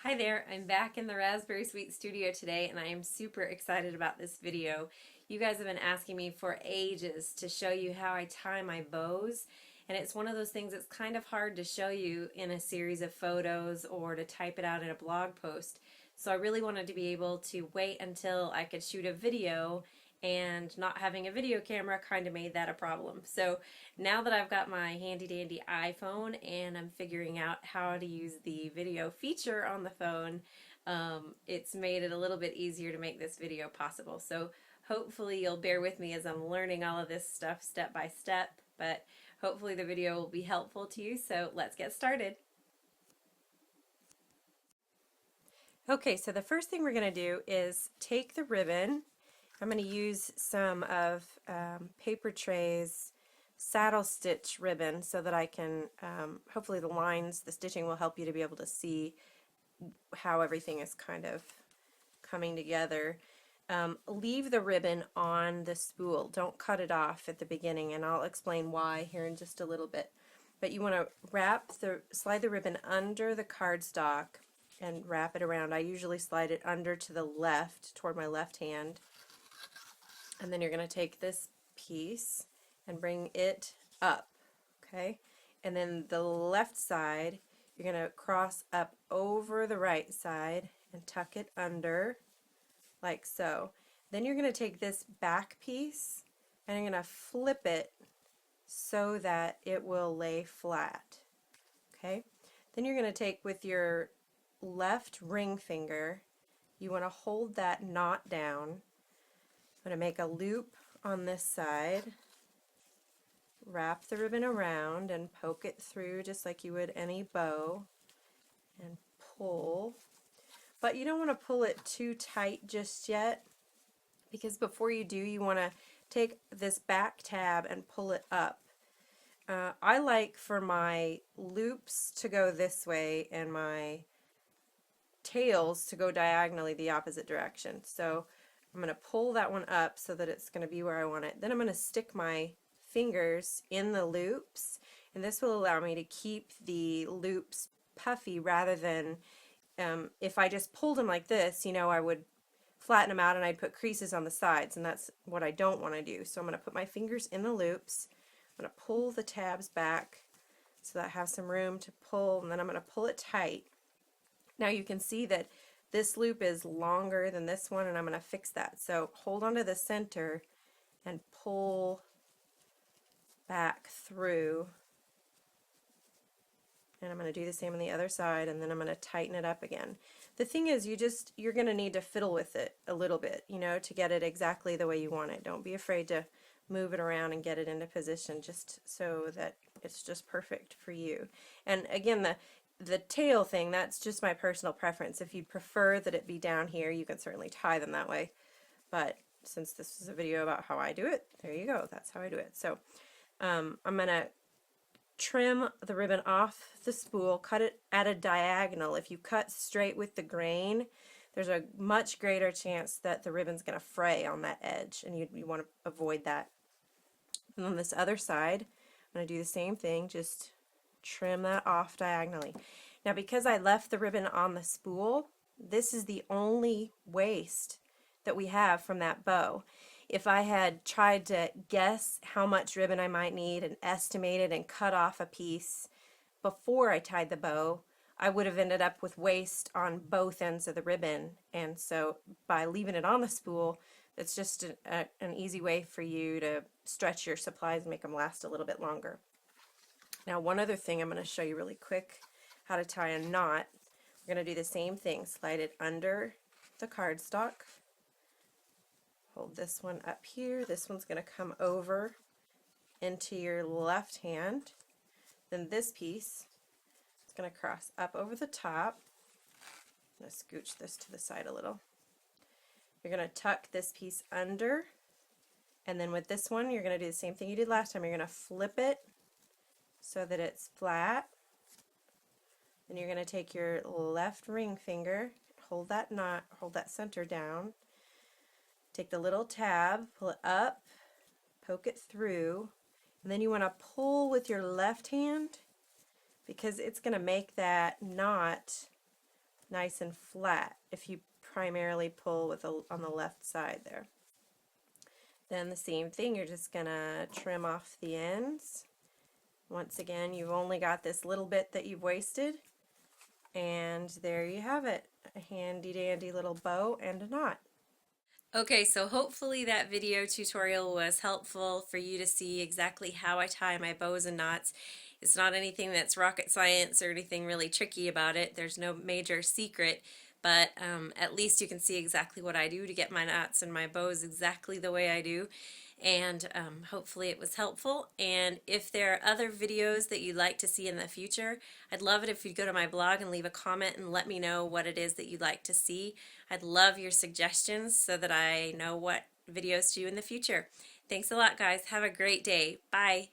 Hi there, I'm back in the Raspberry Sweet studio today and I am super excited about this video. You guys have been asking me for ages to show you how I tie my bows, and it's one of those things that's kind of hard to show you in a series of photos or to type it out in a blog post. So I really wanted to be able to wait until I could shoot a video, and not having a video camera kind of made that a problem. So now that I've got my handy dandy iPhone and I'm figuring out how to use the video feature on the phone, it's made it a little bit easier to make this video possible. So hopefully you'll bear with me as I'm learning all of this stuff step by step, but hopefully the video will be helpful to you. So let's get started. Okay, so the first thing we're going to do is take the ribbon. I'm going to use some of Paper Tray's saddle stitch ribbon so that I can, hopefully the lines, the stitching will help you to be able to see how everything is kind of coming together. Leave the ribbon on the spool. Don't cut it off at the beginning, and I'll explain why here in just a little bit. But you want to slide the ribbon under the cardstock and wrap it around. I usually slide it under to the left, toward my left hand. And then you're going to take this piece and bring it up, okay? And then the left side, you're going to cross up over the right side and tuck it under, like so. Then you're going to take this back piece and you're going to flip it so that it will lay flat, okay? Then you're going to take with your left ring finger, you want to hold that knot down. I'm going to make a loop on this side, wrap the ribbon around and poke it through just like you would any bow, and pull. But you don't want to pull it too tight just yet, because before you do, you want to take this back tab and pull it up. I like for my loops to go this way and my tails to go diagonally the opposite direction. So I'm going to pull that one up so that it's going to be where I want it. Then I'm going to stick my fingers in the loops, and this will allow me to keep the loops puffy rather than if I just pulled them like this, you know, I would flatten them out and I'd put creases on the sides, and that's what I don't want to do. So I'm going to put my fingers in the loops. I'm going to pull the tabs back so that I have some room to pull, and then I'm going to pull it tight. Now you can see that this loop is longer than this one, and I'm going to fix that. So hold on to the center and pull back through. And I'm going to do the same on the other side, and then I'm going to tighten it up again. The thing is, you're going to need to fiddle with it a little bit, you know, to get it exactly the way you want it. Don't be afraid to move it around and get it into position just so that it's just perfect for you. And again, the tail thing, that's just my personal preference. If you'd prefer that it be down here, you can certainly tie them that way. But since this is a video about how I do it, there you go. That's how I do it. So I'm going to trim the ribbon off the spool, cut it at a diagonal. If you cut straight with the grain, there's a much greater chance that the ribbon's going to fray on that edge, and you want to avoid that. And on this other side, I'm going to do the same thing, just trim that off diagonally. Now, because I left the ribbon on the spool, this is the only waste that we have from that bow. If I had tried to guess how much ribbon I might need and estimated and cut off a piece before I tied the bow, I would have ended up with waste on both ends of the ribbon. And so by leaving it on the spool, it's just an easy way for you to stretch your supplies and make them last a little bit longer. Now, one other thing I'm going to show you really quick, how to tie a knot. We're going to do the same thing. Slide it under the cardstock. Hold this one up here. This one's going to come over into your left hand. Then this piece is going to cross up over the top. I'm going to scooch this to the side a little. You're going to tuck this piece under, and then with this one, you're going to do the same thing you did last time. You're going to flip it so that it's flat. Then you're going to take your left ring finger, hold that knot, hold that center down, take the little tab, pull it up, poke it through, and then you want to pull with your left hand because it's going to make that knot nice and flat if you primarily pull with on the left side there. Then the same thing, you're just going to trim off the ends. Once again, you've only got this little bit that you've wasted, and there you have it, a handy dandy little bow and a knot. Okay, so hopefully that video tutorial was helpful for you to see exactly how I tie my bows and knots. It's not anything that's rocket science or anything really tricky about it. There's no major secret, but at least you can see exactly what I do to get my knots and my bows exactly the way I do. And hopefully it was helpful. And if there are other videos that you'd like to see in the future, I'd love it if you'd go to my blog and leave a comment and let me know what it is that you'd like to see. I'd love your suggestions so that I know what videos to do in the future. Thanks a lot, guys. Have a great day. Bye.